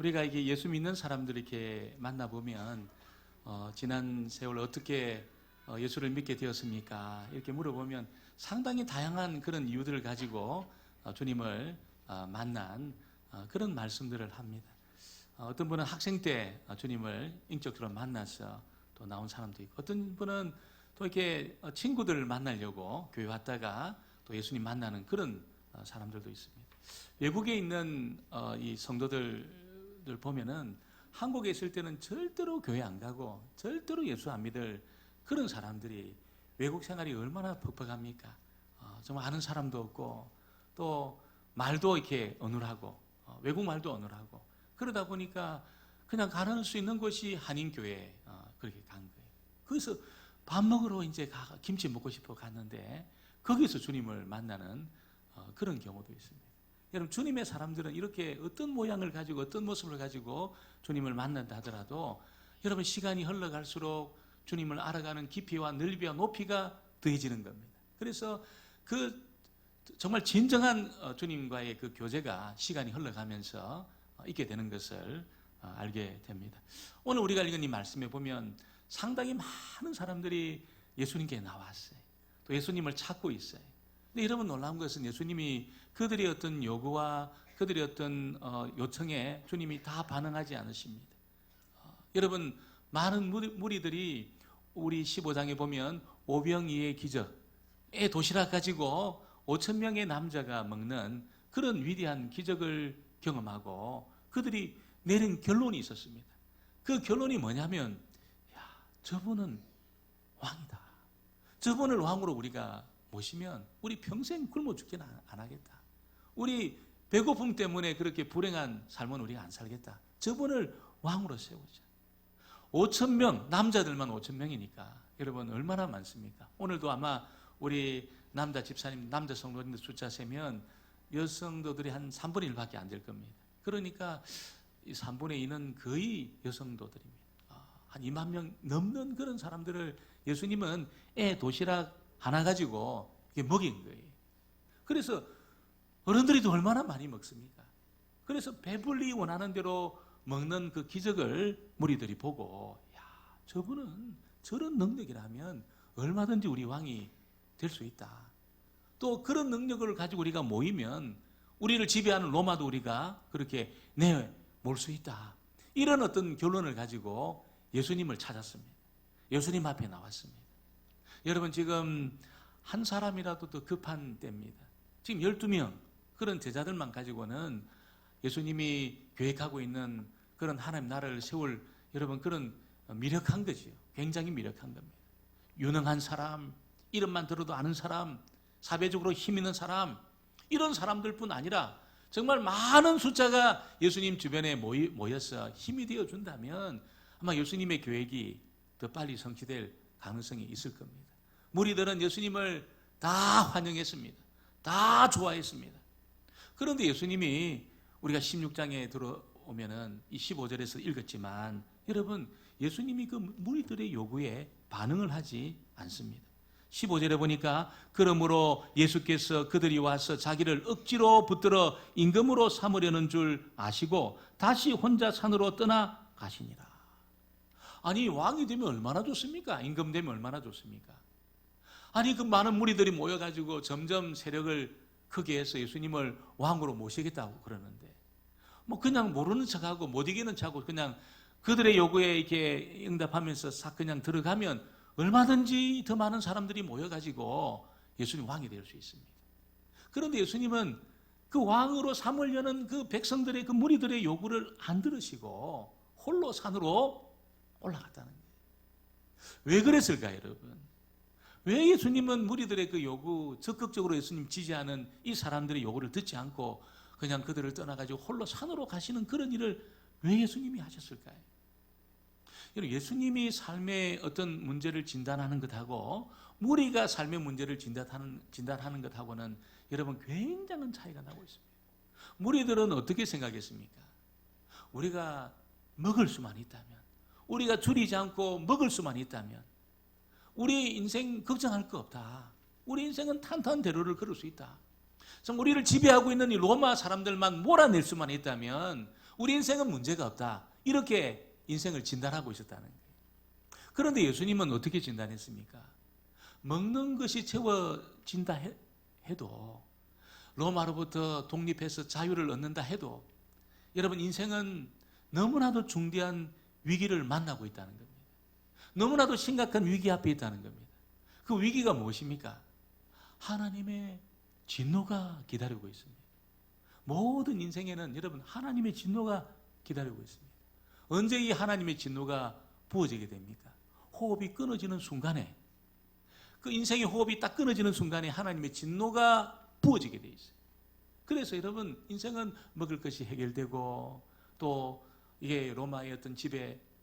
우리가 이게 예수 믿는 사람들 이렇게 만나보면 지난 세월 어떻게 예수를 믿게 되었습니까? 이렇게 물어보면 상당히 다양한 그런 이유들을 가지고 주님을 만난 그런 말씀들을 합니다. 어떤 분은 학생 때 주님을 인격적으로 만나서 또 나온 사람도 있고, 어떤 분은 또 이렇게 친구들을 만나려고 교회 왔다가 또 예수님 만나는 그런 사람들도 있습니다. 외국에 있는 이 성도들을 보면은 한국에 있을 때는 절대로 교회 안 가고 절대로 예수 안 믿을 그런 사람들이 외국 생활이 얼마나 퍽퍽합니까? 정말 아는 사람도 없고 또 말도 이렇게 어눌하고 외국 말도 어눌하고 그러다 보니까 그냥 가는 수 있는 곳이 한인교회 그렇게 간 거예요. 거기서 밥 먹으러 이제 김치 먹고 싶어 갔는데 거기서 주님을 만나는 그런 경우도 있습니다. 여러분, 주님의 사람들은 이렇게 어떤 모양을 가지고 어떤 모습을 가지고 주님을 만난다 하더라도 여러분, 시간이 흘러갈수록 주님을 알아가는 깊이와 넓이와 높이가 더해지는 겁니다. 그래서 그 정말 진정한 주님과의 그 교제가 시간이 흘러가면서 있게 되는 것을 알게 됩니다. 오늘 우리가 읽은 이 말씀에 보면 상당히 많은 사람들이 예수님께 나왔어요. 또 예수님을 찾고 있어요. 근데 여러분, 놀라운 것은 예수님이 그들의 어떤 요구와 그들의 어떤 요청에 주님이 다 반응하지 않으십니다. 여러분, 많은 무리들이 우리 15장에 보면 오병이의 기적의 도시락 가지고 5,000명의 남자가 먹는 그런 위대한 기적을 경험하고 그들이 내린 결론이 있었습니다. 그 결론이 뭐냐면, 저분은 왕이다. 저분을 왕으로 우리가 모시면 우리 평생 굶어 죽기는 안 하겠다. 우리 배고픔 때문에 그렇게 불행한 삶은 우리가 안 살겠다. 저분을 왕으로 세우자. 5,000명, 남자들만 5,000명이니까 여러분 얼마나 많습니까? 오늘도 아마 우리 남자 집사님, 남자 성도님들 숫자 세면 여성도들이 한 3분의 1밖에 안 될 겁니다. 그러니까 이 3분의 2는 거의 여성도들입니다. 한 2만 명 넘는 그런 사람들을 예수님은 도시락 하나 가지고 먹인 거예요. 그래서 어른들이 또 얼마나 많이 먹습니까? 그래서 배불리 원하는 대로 먹는 그 기적을 무리들이 보고, 저분은 저런 능력이라면 얼마든지 우리 왕이 될 수 있다. 또 그런 능력을 가지고 우리가 모이면 우리를 지배하는 로마도 우리가 그렇게 내몰 수 있다. 이런 어떤 결론을 가지고 예수님을 찾았습니다. 예수님 앞에 나왔습니다. 여러분, 지금 한 사람이라도 더 급한 때입니다. 지금 12명 그런 제자들만 가지고는 예수님이 계획하고 있는 그런 하나님 나라를 세울 여러분 그런 미력한 거지요. 굉장히 미력한 겁니다. 유능한 사람, 이름만 들어도 아는 사람, 사회적으로 힘 있는 사람, 이런 사람들뿐 아니라 정말 많은 숫자가 예수님 주변에 모여서 힘이 되어준다면 아마 예수님의 계획이 더 빨리 성취될 가능성이 있을 겁니다. 무리들은 예수님을 다 환영했습니다. 다 좋아했습니다. 그런데 예수님이 우리가 16장에 들어오면은 이 15절에서 읽었지만 여러분, 예수님이 그 무리들의 요구에 반응을 하지 않습니다. 15절에 보니까 그러므로 예수께서 그들이 와서 자기를 억지로 붙들어 임금으로 삼으려는 줄 아시고 다시 혼자 산으로 떠나 가시니라. 아니, 왕이 되면 얼마나 좋습니까? 임금 되면 얼마나 좋습니까? 아니, 그 많은 무리들이 모여가지고 점점 세력을 크게 해서 예수님을 왕으로 모시겠다고 그러는데 그냥 모르는 척하고 못 이기는 척하고 그냥 그들의 요구에 이렇게 응답하면서 싹 그냥 들어가면 얼마든지 더 많은 사람들이 모여가지고 예수님 왕이 될 수 있습니다. 그런데 예수님은 그 왕으로 삼으려는 그 백성들의 그 무리들의 요구를 안 들으시고 홀로 산으로 올라갔다는 거예요. 왜 그랬을까요, 여러분? 왜 예수님은 무리들의 그 요구, 적극적으로 예수님 지지하는 이 사람들의 요구를 듣지 않고 그냥 그들을 떠나가지고 홀로 산으로 가시는 그런 일을 왜 예수님이 하셨을까요? 여러분, 예수님이 삶의 어떤 문제를 진단하는 것하고 무리가 삶의 문제를 진단하는 것하고는 여러분 굉장한 차이가 나고 있습니다. 무리들은 어떻게 생각했습니까? 우리가 먹을 수만 있다면, 우리가 줄이지 않고 먹을 수만 있다면 우리 인생 걱정할 거 없다. 우리 인생은 탄탄한 대로를 걸을 수 있다. 우리를 지배하고 있는 이 로마 사람들만 몰아낼 수만 있다면 우리 인생은 문제가 없다. 이렇게 인생을 진단하고 있었다는 거예요. 그런데 예수님은 어떻게 진단했습니까? 먹는 것이 채워진다 해도, 로마로부터 독립해서 자유를 얻는다 해도, 여러분 인생은 너무나도 중대한 위기를 만나고 있다는 겁니다. 너무나도 심각한 위기 앞에 있다는 겁니다. 그 위기가 무엇입니까? 하나님의 진노가 기다리고 있습니다. 모든 인생에는 여러분 하나님의 진노가 기다리고 있습니다. 언제 이 하나님의 진노가 부어지게 됩니까? 호흡이 끊어지는 순간에, 그 인생의 호흡이 딱 끊어지는 순간에 하나님의 진노가 부어지게 돼 있어요. 그래서 여러분 인생은 먹을 것이 해결되고, 또 이게 로마의 어떤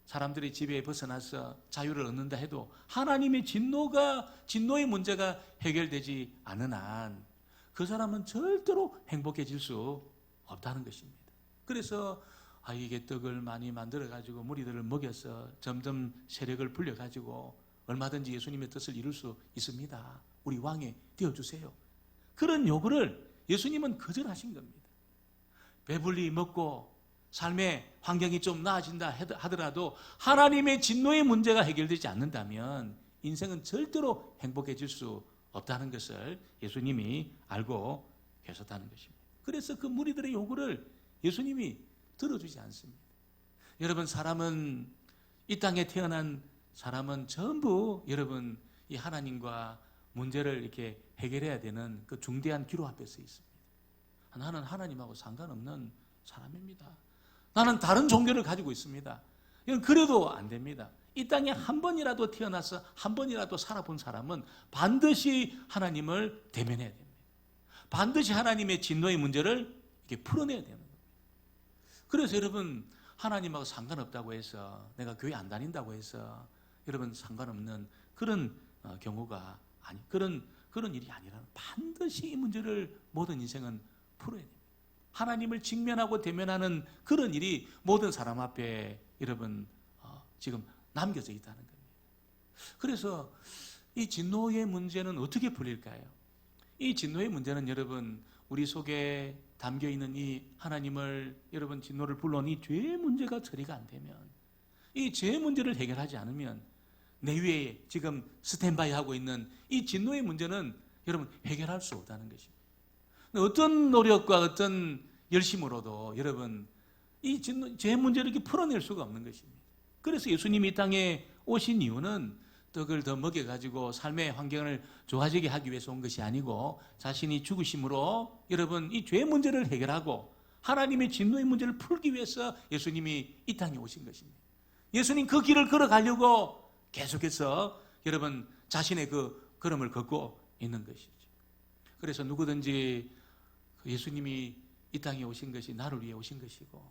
사람들이 지배에 벗어나서 자유를 얻는다 해도 하나님의 진노의 문제가 해결되지 않은 한 그 사람은 절대로 행복해질 수 없다는 것입니다. 그래서 이게 떡을 많이 만들어가지고 무리들을 먹여서 점점 세력을 불려가지고 얼마든지 예수님의 뜻을 이룰 수 있습니다. 우리 왕이 되어주세요. 그런 요구를 예수님은 거절하신 겁니다. 배불리 먹고 삶의 환경이 좀 나아진다 하더라도 하나님의 진노의 문제가 해결되지 않는다면 인생은 절대로 행복해질 수 없다는 것을 예수님이 알고 계셨다는 것입니다. 그래서 그 무리들의 요구를 예수님이 들어주지 않습니다. 여러분, 이 땅에 태어난 사람은 전부 여러분 이 하나님과 문제를 이렇게 해결해야 되는 그 중대한 기로 앞에 서 있습니다. 나는 하나님하고 상관없는 사람입니다. 나는 다른 종교를 가지고 있습니다. 이건 그래도 안 됩니다. 이 땅에 한 번이라도 태어나서 한 번이라도 살아본 사람은 반드시 하나님을 대면해야 됩니다. 반드시 하나님의 진노의 문제를 이렇게 풀어내야 되는 겁니다. 그래서 여러분, 하나님하고 상관없다고 해서, 내가 교회 안 다닌다고 해서 여러분 상관없는 그런 경우가 그런 일이 아니라 반드시 이 문제를 모든 인생은 풀어야 됩니다. 하나님을 직면하고 대면하는 그런 일이 모든 사람 앞에 여러분 지금 남겨져 있다는 겁니다. 그래서 이 진노의 문제는 어떻게 풀릴까요? 이 진노의 문제는 여러분 우리 속에 담겨있는 이 하나님을 여러분 진노를 불러온 이 죄의 문제가 처리가 안 되면, 이 죄의 문제를 해결하지 않으면 내 위에 지금 스탠바이 하고 있는 이 진노의 문제는 여러분 해결할 수 없다는 것입니다. 어떤 노력과 어떤 열심으로도 여러분 이 죄의 문제를 이렇게 풀어낼 수가 없는 것입니다. 그래서 예수님이 이 땅에 오신 이유는 떡을 더 먹여가지고 삶의 환경을 좋아지게 하기 위해서 온 것이 아니고, 자신이 죽으심으로 여러분 이 죄의 문제를 해결하고 하나님의 진노의 문제를 풀기 위해서 예수님이 이 땅에 오신 것입니다. 예수님 그 길을 걸어가려고 계속해서 여러분 자신의 그 걸음을 걷고 있는 것이죠. 그래서 누구든지 예수님이 이 땅에 오신 것이 나를 위해 오신 것이고,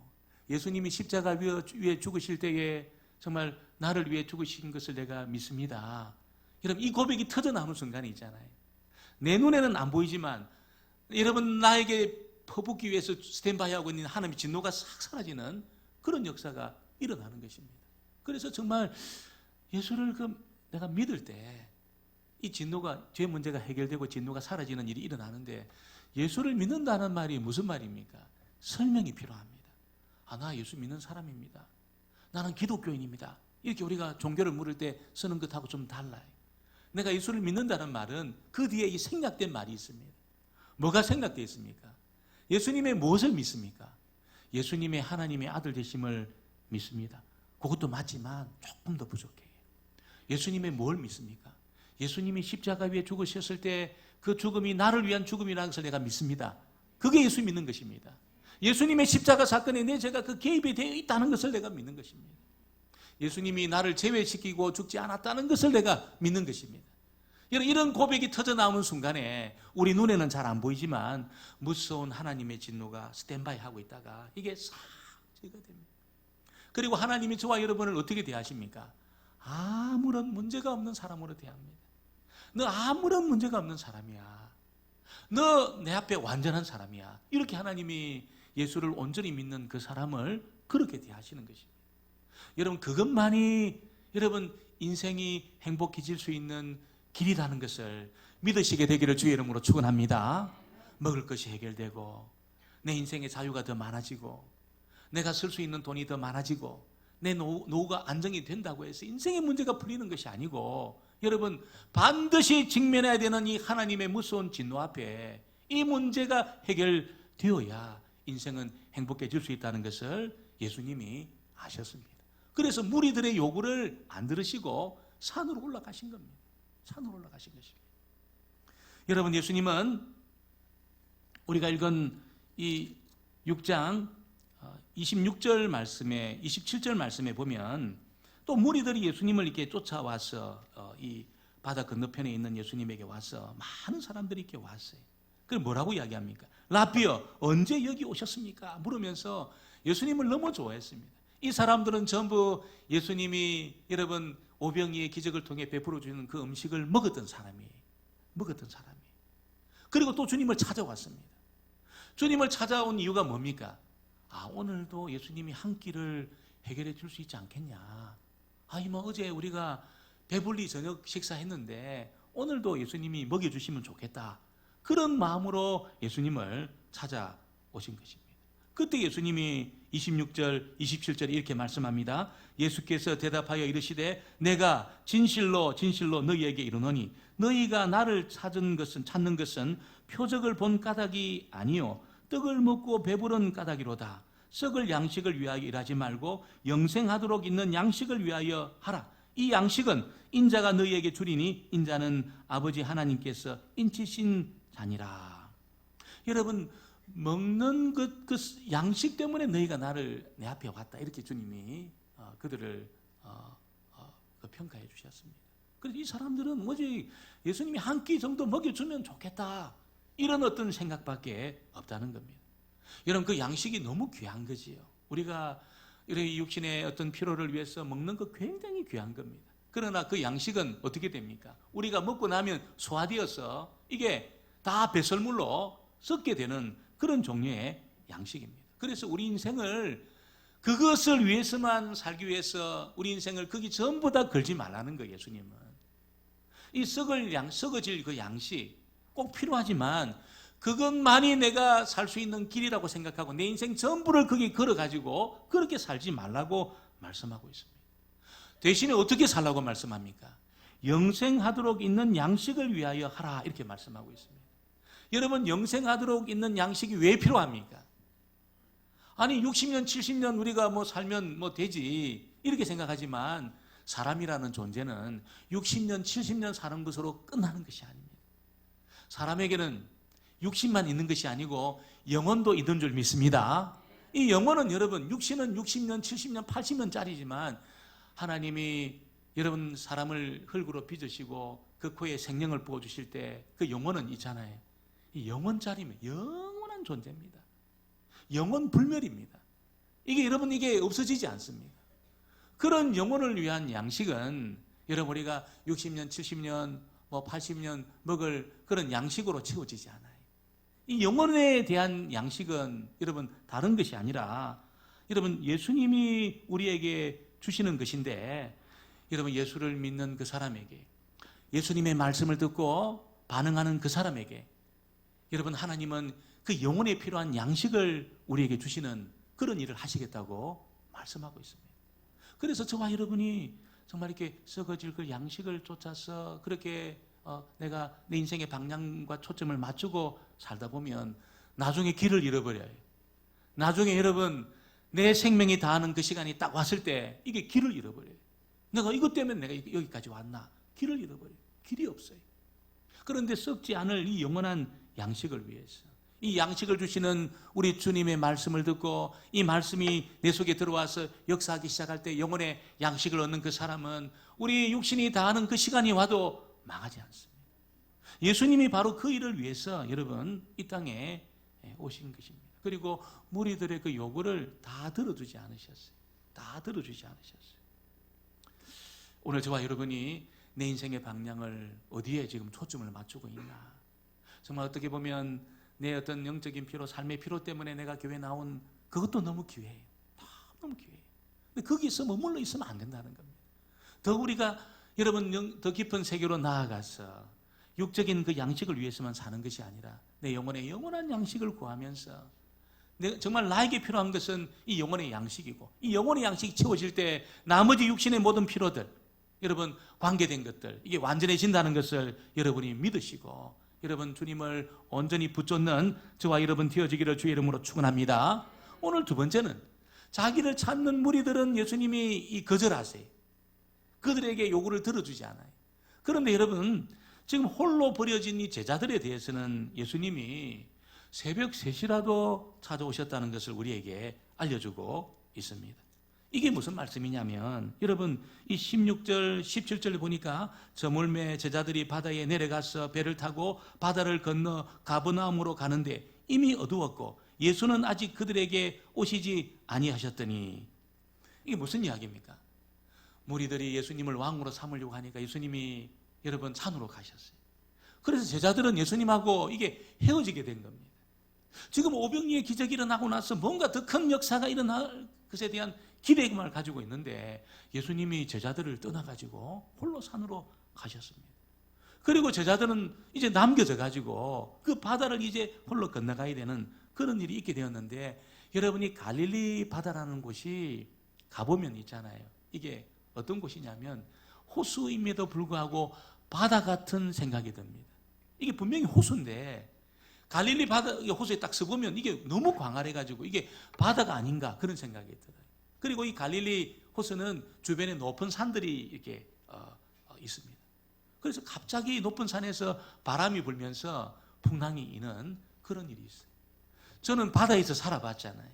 예수님이 십자가 위에 죽으실 때에 정말 나를 위해 죽으신 것을 내가 믿습니다. 여러분 이 고백이 터져나오는 순간이 있잖아요. 내 눈에는 안 보이지만 여러분 나에게 퍼붓기 위해서 스탠바이하고 있는 하나님의 진노가 싹 사라지는 그런 역사가 일어나는 것입니다. 그래서 정말 예수를 내가 믿을 때 이 진노가, 죄 문제가 해결되고 진노가 사라지는 일이 일어나는데, 예수를 믿는다는 말이 무슨 말입니까? 설명이 필요합니다. 나 예수 믿는 사람입니다. 나는 기독교인입니다. 이렇게 우리가 종교를 물을 때 쓰는 것하고 좀 달라요. 내가 예수를 믿는다는 말은 그 뒤에 이 생략된 말이 있습니다. 뭐가 생략되어 있습니까? 예수님의 무엇을 믿습니까? 예수님의 하나님의 아들 되심을 믿습니다. 그것도 맞지만 조금 더 부족해요. 예수님의 뭘 믿습니까? 예수님이 십자가 위에 죽으셨을 때 그 죽음이 나를 위한 죽음이라는 것을 내가 믿습니다. 그게 예수 믿는 것입니다. 예수님의 십자가 사건에 내 죄가 그 개입이 되어 있다는 것을 내가 믿는 것입니다. 예수님이 나를 제외시키고 죽지 않았다는 것을 내가 믿는 것입니다. 이런 고백이 터져나오는 순간에 우리 눈에는 잘 안 보이지만 무서운 하나님의 진노가 스탠바이 하고 있다가 이게 싹 제거가 됩니다. 그리고 하나님이 저와 여러분을 어떻게 대하십니까? 아무런 문제가 없는 사람으로 대합니다. 너 아무런 문제가 없는 사람이야. 너 내 앞에 완전한 사람이야. 이렇게 하나님이 예수를 온전히 믿는 그 사람을 그렇게 대하시는 것입니다. 여러분 그것만이 여러분 인생이 행복해질 수 있는 길이라는 것을 믿으시게 되기를 주의 이름으로 축원합니다. 먹을 것이 해결되고 내 인생의 자유가 더 많아지고 내가 쓸 수 있는 돈이 더 많아지고 내 노후가 안정이 된다고 해서 인생의 문제가 풀리는 것이 아니고, 여러분 반드시 직면해야 되는 이 하나님의 무서운 진노 앞에 이 문제가 해결되어야 인생은 행복해질 수 있다는 것을 예수님이 아셨습니다. 그래서 무리들의 요구를 안 들으시고 산으로 올라가신 겁니다. 산으로 올라가신 것입니다. 여러분, 예수님은 우리가 읽은 이 6장 26절 말씀에 27절 말씀에 보면 또 무리들이 예수님을 이렇게 쫓아와서 이 바다 건너편에 있는 예수님에게 와서 많은 사람들이 이렇게 왔어요. 그걸 뭐라고 이야기합니까? 라비어, 언제 여기 오셨습니까? 물으면서 예수님을 너무 좋아했습니다. 이 사람들은 전부 예수님이 여러분 오병이의 기적을 통해 베풀어 주는 그 음식을 먹었던 사람이에요. 그리고 또 주님을 찾아왔습니다. 주님을 찾아온 이유가 뭡니까? 오늘도 예수님이 한 끼를 해결해 줄 수 있지 않겠냐. 어제 우리가 배불리 저녁 식사했는데 오늘도 예수님이 먹여주시면 좋겠다. 그런 마음으로 예수님을 찾아오신 것입니다. 그때 예수님이 26절, 27절에 이렇게 말씀합니다. 예수께서 대답하여 이르시되 내가 진실로 진실로 너희에게 이르노니 너희가 나를 찾는 것은 표적을 본 까닭이 아니요 떡을 먹고 배부른 까닭이로다. 썩을 양식을 위하여 일하지 말고 영생하도록 있는 양식을 위하여 하라. 이 양식은 인자가 너희에게 주리니 인자는 아버지 하나님께서 인치신 자니라. 여러분, 먹는 그 양식 때문에 너희가 나를 내 앞에 왔다. 이렇게 주님이 그들을 평가해 주셨습니다. 그래서 이 사람들은 뭐지, 예수님이 한 끼 정도 먹여주면 좋겠다, 이런 어떤 생각밖에 없다는 겁니다. 여러분, 그 양식이 너무 귀한 거지요. 우리가 이런 육신의 어떤 필요를 위해서 먹는 거 굉장히 귀한 겁니다. 그러나 그 양식은 어떻게 됩니까? 우리가 먹고 나면 소화되어서 이게 다 배설물로 썩게 되는 그런 종류의 양식입니다. 그래서 우리 인생을 그것을 위해서만 살기 위해서 우리 인생을 거기 전부 다 걸지 말라는 거예요. 예수님은 이 썩어질 그 양식 꼭 필요하지만 그것만이 내가 살 수 있는 길이라고 생각하고 내 인생 전부를 거기 걸어가지고 그렇게 살지 말라고 말씀하고 있습니다. 대신에 어떻게 살라고 말씀합니까? 영생하도록 있는 양식을 위하여 하라, 이렇게 말씀하고 있습니다. 여러분, 영생하도록 있는 양식이 왜 필요합니까? 60년 70년 우리가 살면 되지, 이렇게 생각하지만 사람이라는 존재는 60년 70년 사는 것으로 끝나는 것이 아닙니다. 사람에게는 60만 있는 것이 아니고 영혼도 있는 줄 믿습니다. 이 영혼은 여러분, 육신은 60년 70년 80년짜리지만 하나님이 여러분 사람을 흙으로 빚으시고 그 코에 생명을 부어주실 때 그 영혼은 있잖아요. 이 영혼짜리면 영원한 존재입니다. 영혼 불멸입니다. 여러분 이게 없어지지 않습니다. 그런 영혼을 위한 양식은 여러분 우리가 60년 70년 80년 먹을 그런 양식으로 채워지지 않아요. 이 영혼에 대한 양식은 여러분 다른 것이 아니라 여러분 예수님이 우리에게 주시는 것인데, 여러분 예수를 믿는 그 사람에게, 예수님의 말씀을 듣고 반응하는 그 사람에게 여러분 하나님은 그 영혼에 필요한 양식을 우리에게 주시는 그런 일을 하시겠다고 말씀하고 있습니다. 그래서 저와 여러분이 정말 이렇게 썩어질 그 양식을 쫓아서 그렇게 내가 내 인생의 방향과 초점을 맞추고 살다 보면 나중에 길을 잃어버려요. 나중에 여러분 내 생명이 다하는 그 시간이 딱 왔을 때 이게 길을 잃어버려요. 내가 이것 때문에 내가 여기까지 왔나? 길을 잃어버려요. 길이 없어요. 그런데 썩지 않을 이 영원한 양식을 위해서, 이 양식을 주시는 우리 주님의 말씀을 듣고 이 말씀이 내 속에 들어와서 역사하기 시작할 때 영혼의 양식을 얻는 그 사람은 우리 육신이 다하는 그 시간이 와도 망하지 않습니다. 예수님이 바로 그 일을 위해서 여러분 이 땅에 오신 것입니다. 그리고 무리들의 그 요구를 다 들어주지 않으셨어요. 다 들어주지 않으셨어요. 오늘 저와 여러분이 내 인생의 방향을 어디에 지금 초점을 맞추고 있나? 정말 어떻게 보면 내 어떤 영적인 필요, 삶의 필요 때문에 내가 교회 나온 그것도 너무 기회예요. 너무 기회예요. 근데 거기서 머물러 있으면 안 된다는 겁니다. 더 우리가 여러분 더 깊은 세계로 나아가서 육적인 그 양식을 위해서만 사는 것이 아니라 내 영혼의 영원한 양식을 구하면서 정말 나에게 필요한 것은 이 영혼의 양식이고, 이 영혼의 양식이 채워질 때 나머지 육신의 모든 필요들, 여러분 관계된 것들, 이게 완전해진다는 것을 여러분이 믿으시고, 여러분 주님을 온전히 붙잡는 저와 여러분 되어지기를 주의 이름으로 축원합니다. 오늘 두 번째는, 자기를 찾는 무리들은 예수님이 거절하세요. 그들에게 요구를 들어주지 않아요. 그런데 여러분, 지금 홀로 버려진 이 제자들에 대해서는 예수님이 새벽 3시라도 찾아오셨다는 것을 우리에게 알려주고 있습니다. 이게 무슨 말씀이냐면, 여러분 이 16절 17절을 보니까 저물매 제자들이 바다에 내려가서 배를 타고 바다를 건너 가버나움으로 가는데 이미 어두웠고 예수는 아직 그들에게 오시지 아니하셨더니, 이게 무슨 이야기입니까? 무리들이 예수님을 왕으로 삼으려고 하니까 예수님이 여러분 산으로 가셨어요. 그래서 제자들은 예수님하고 이게 헤어지게 된 겁니다. 지금 오병이의 기적이 일어나고 나서 뭔가 더 큰 역사가 일어날 것에 대한 기대감을 가지고 있는데 예수님이 제자들을 떠나가지고 홀로 산으로 가셨습니다. 그리고 제자들은 이제 남겨져 가지고 그 바다를 이제 홀로 건너가야 되는 그런 일이 있게 되었는데, 여러분이 갈릴리 바다라는 곳이 가보면 있잖아요. 이게 어떤 곳이냐면 호수임에도 불구하고 바다 같은 생각이 듭니다. 이게 분명히 호수인데 갈릴리 바다 호수에 딱 서보면 이게 너무 광활해가지고 이게 바다가 아닌가 그런 생각이 들어요. 그리고 이 갈릴리 호수는 주변에 높은 산들이 이렇게 있습니다. 그래서 갑자기 높은 산에서 바람이 불면서 풍랑이 이는 그런 일이 있어요. 저는 바다에서 살아봤잖아요.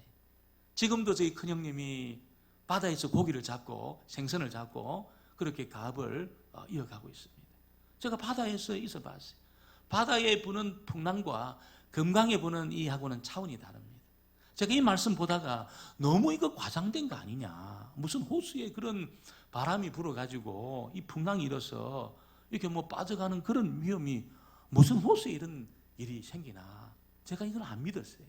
지금도 저희 큰형님이 바다에서 고기를 잡고 생선을 잡고 그렇게 가업을 이어가고 있습니다. 제가 바다에서 있어 봤어요. 바다에 부는 풍랑과 금강에 부는 이하고는 차원이 다릅니다. 제가 이 말씀 보다가 너무 이거 과장된 거 아니냐, 무슨 호수에 그런 바람이 불어가지고 이 풍랑이 일어서 이렇게 뭐 빠져가는 그런 위험이 무슨 호수에 이런 일이 생기나, 제가 이걸 안 믿었어요.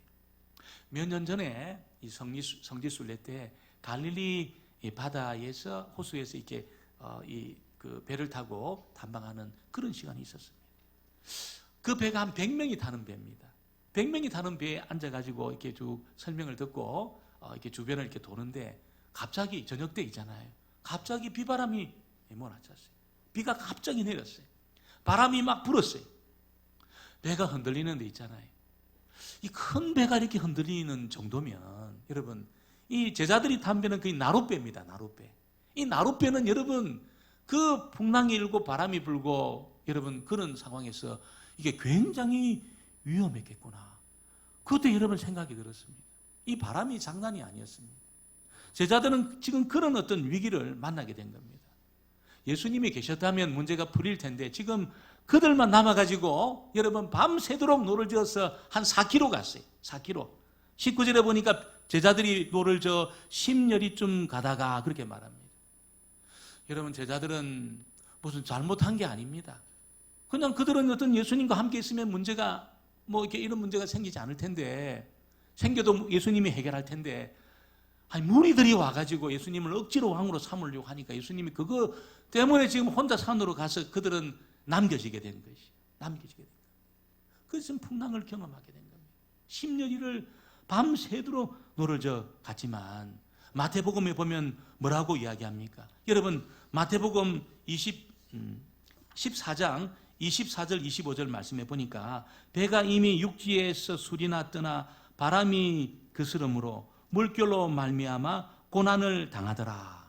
몇 년 전에 이 성지순례 때 갈릴리 바다에서 호수에서 이렇게 그 배를 타고 탐방하는 그런 시간이 있었습니다. 그 배가 한 100명이 타는 배입니다. 100명이 타는 배에 앉아가지고 이렇게 쭉 설명을 듣고 이렇게 주변을 이렇게 도는데 갑자기 저녁 때 있잖아요. 갑자기 비바람이 몰아쳤어요. 비가 갑자기 내렸어요. 바람이 막 불었어요. 배가 흔들리는 데 있잖아요. 이 큰 배가 이렇게 흔들리는 정도면 여러분, 이 제자들이 탄 배는 거의 나룻배입니다. 나룻배. 이 나룻배는 여러분 그 풍랑이 일고 바람이 불고 여러분 그런 상황에서 이게 굉장히 위험했겠구나. 그때 여러분 생각이 들었습니다. 이 바람이 장난이 아니었습니다. 제자들은 지금 그런 어떤 위기를 만나게 된 겁니다. 예수님이 계셨다면 문제가 풀릴 텐데 지금 그들만 남아가지고 여러분 밤새도록 노를 저어서 한 4km 갔어요. 4km. 19절에 보니까 제자들이 노를 저어 10여리쯤 가다가 그렇게 말합니다. 여러분 제자들은 무슨 잘못한 게 아닙니다. 그냥 그들은 어떤 예수님과 함께 있으면 문제가 뭐 이렇게 이런 문제가 생기지 않을 텐데, 생겨도 예수님이 해결할 텐데, 아니 무리들이 와가지고 예수님을 억지로 왕으로 삼으려고 하니까 예수님이 그거 때문에 지금 혼자 산으로 가서 그들은 남겨지게 된 것이, 남겨지게 된 거예요. 그래서 풍랑을 경험하게 된 겁니다. 10여리를 밤새도록 노를 저 갔지만 마태복음에 보면 뭐라고 이야기합니까? 여러분 마태복음 14장 24절 25절 말씀해 보니까 배가 이미 육지에서 술이나 떠나 바람이 그스름으로 물결로 말미암아 고난을 당하더라.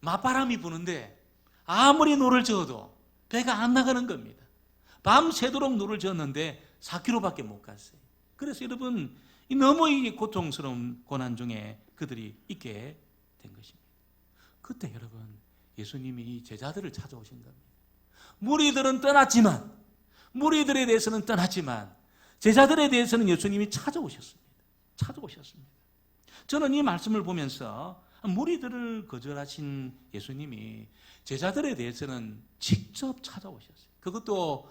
맞바람이 부는데 아무리 노를 저어도 배가 안 나가는 겁니다. 밤새도록 노를 저었는데 4km밖에 못 갔어요. 그래서 여러분 너무 이 고통스러운 고난 중에 그들이 있게 된 것입니다. 그때 여러분 예수님이 이 제자들을 찾아오신 겁니다. 무리들은 떠났지만, 무리들에 대해서는 떠났지만 제자들에 대해서는 예수님이 찾아오셨습니다. 찾아오셨습니다. 저는 이 말씀을 보면서 무리들을 거절하신 예수님이 제자들에 대해서는 직접 찾아오셨어요. 그것도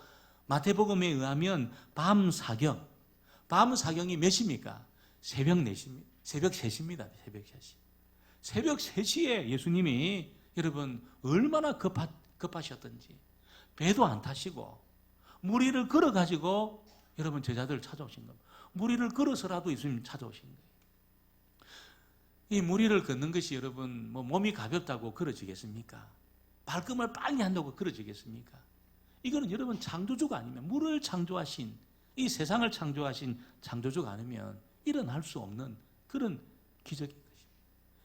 마태복음에 의하면 밤 사경. 밤 사경이 몇 시입니까? 새벽 4시입니다. 새벽 3시입니다. 새벽 3시. 새벽 3시에 예수님이 여러분 얼마나 급하셨던지 배도 안 타시고 무리를 걸어가지고 여러분 제자들을 찾아오신 겁니다. 물 위를 걸어서라도 예수님 찾아오신 거예요. 이 물 위를 걷는 것이 여러분 몸이 가볍다고 걸어지겠습니까? 발걸음을 빨리 한다고 걸어지겠습니까? 이거는 여러분 창조주가 아니면, 물을 창조하신, 이 세상을 창조하신 창조주가 아니면 일어날 수 없는 그런 기적인 것입니다.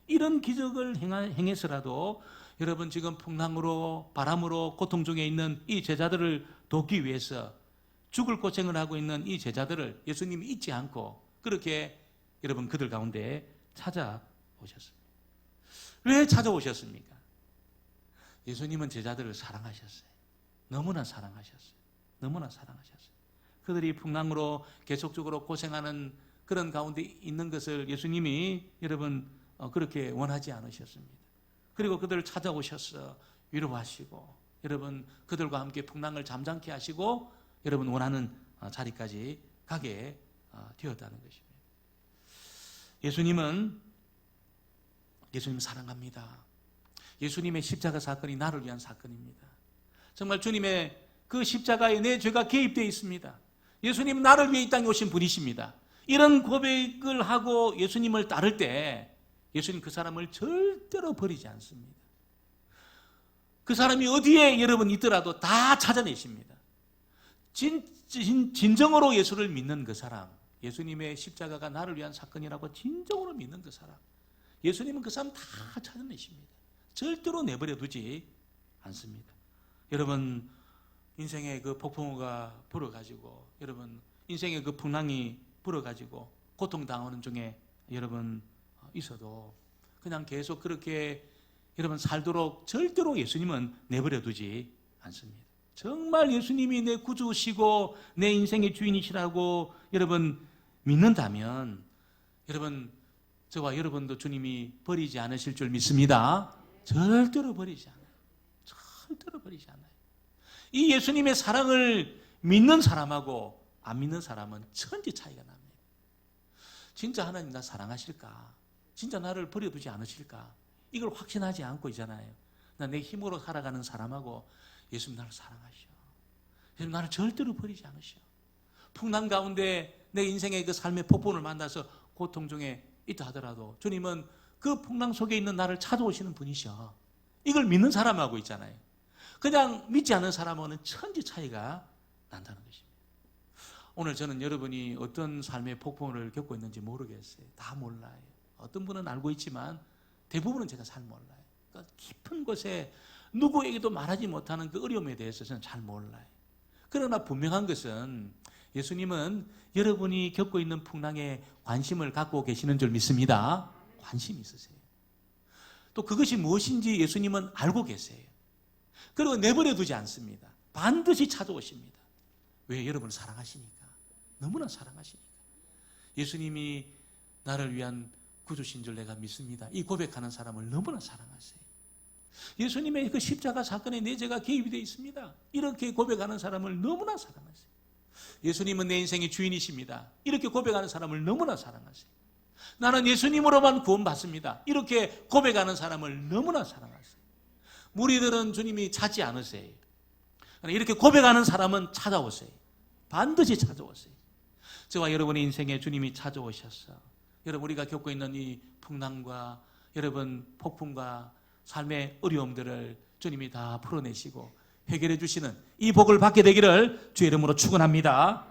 이런 기적을 행해서라도 여러분 지금 풍랑으로, 바람으로 고통 중에 있는 이 제자들을 돕기 위해서 죽을 고생을 하고 있는 이 제자들을 예수님이 잊지 않고 그렇게 여러분 그들 가운데 찾아오셨습니다. 왜 찾아오셨습니까? 예수님은 제자들을 사랑하셨어요. 너무나 사랑하셨어요. 너무나 사랑하셨어요. 그들이 풍랑으로 계속적으로 고생하는 그런 가운데 있는 것을 예수님이 여러분 그렇게 원하지 않으셨습니다. 그리고 그들을 찾아오셔서 위로하시고 여러분 그들과 함께 풍랑을 잠잠케 하시고 여러분 원하는 자리까지 가게 되었다는 것입니다. 예수님은 사랑합니다. 예수님의 십자가 사건이 나를 위한 사건입니다. 정말 주님의 그 십자가에 내 죄가 개입되어 있습니다. 예수님은 나를 위해 이 땅에 오신 분이십니다. 이런 고백을 하고 예수님을 따를 때 예수님 그 사람을 절대로 버리지 않습니다. 그 사람이 어디에 여러분 있더라도 다 찾아내십니다. 진정으로 예수를 믿는 그 사람, 예수님의 십자가가 나를 위한 사건이라고 진정으로 믿는 그 사람, 예수님은 그 사람 다 찾아내십니다. 절대로 내버려 두지 않습니다. 여러분 인생의 그 폭풍우가 불어가지고 여러분 인생의 그 풍랑이 불어가지고 고통당하는 중에 여러분 있어도 그냥 계속 그렇게 여러분 살도록 절대로 예수님은 내버려 두지 않습니다. 정말 예수님이 내 구주시고 내 인생의 주인이시라고 여러분 믿는다면 여러분 저와 여러분도 주님이 버리지 않으실 줄 믿습니다. 절대로 버리지 않아요. 절대로 버리지 않아요. 이 예수님의 사랑을 믿는 사람하고 안 믿는 사람은 천지 차이가 납니다. 진짜 하나님 나 사랑하실까? 진짜 나를 버려두지 않으실까? 이걸 확신하지 않고 있잖아요. 나 내 힘으로 살아가는 사람하고 예수님 나를 사랑하셔. 예수님 나를 절대로 버리지 않으셔. 풍랑 가운데 내 인생의 그 삶의 폭풍을 만나서 고통 중에 있다 하더라도 주님은 그 풍랑 속에 있는 나를 찾아오시는 분이셔. 이걸 믿는 사람하고 있잖아요. 그냥 믿지 않는 사람하고는 천지 차이가 난다는 것입니다. 오늘 저는 여러분이 어떤 삶의 폭풍을 겪고 있는지 모르겠어요. 다 몰라요. 어떤 분은 알고 있지만 대부분은 제가 잘 몰라요. 그러니까 깊은 곳에 누구에게도 말하지 못하는 그 어려움에 대해서 저는 잘 몰라요. 그러나 분명한 것은 예수님은 여러분이 겪고 있는 풍랑에 관심을 갖고 계시는 줄 믿습니다. 관심이 있으세요. 또 그것이 무엇인지 예수님은 알고 계세요. 그리고 내버려 두지 않습니다. 반드시 찾아오십니다. 왜? 여러분을 사랑하시니까. 너무나 사랑하시니까. 예수님이 나를 위한 구주신 줄 내가 믿습니다. 이 고백하는 사람을 너무나 사랑하세요. 예수님의 그 십자가 사건에 내 죄가 개입이 되어 있습니다. 이렇게 고백하는 사람을 너무나 사랑하세요. 예수님은 내 인생의 주인이십니다. 이렇게 고백하는 사람을 너무나 사랑하세요. 나는 예수님으로만 구원받습니다. 이렇게 고백하는 사람을 너무나 사랑하세요. 무리들은 주님이 찾지 않으세요. 이렇게 고백하는 사람은 찾아오세요. 반드시 찾아오세요. 저와 여러분의 인생에 주님이 찾아오셔서 여러분 우리가 겪고 있는 이 풍랑과 여러분 폭풍과 삶의 어려움들을 주님이 다 풀어내시고 해결해 주시는 이 복을 받게 되기를 주의 이름으로 축원합니다.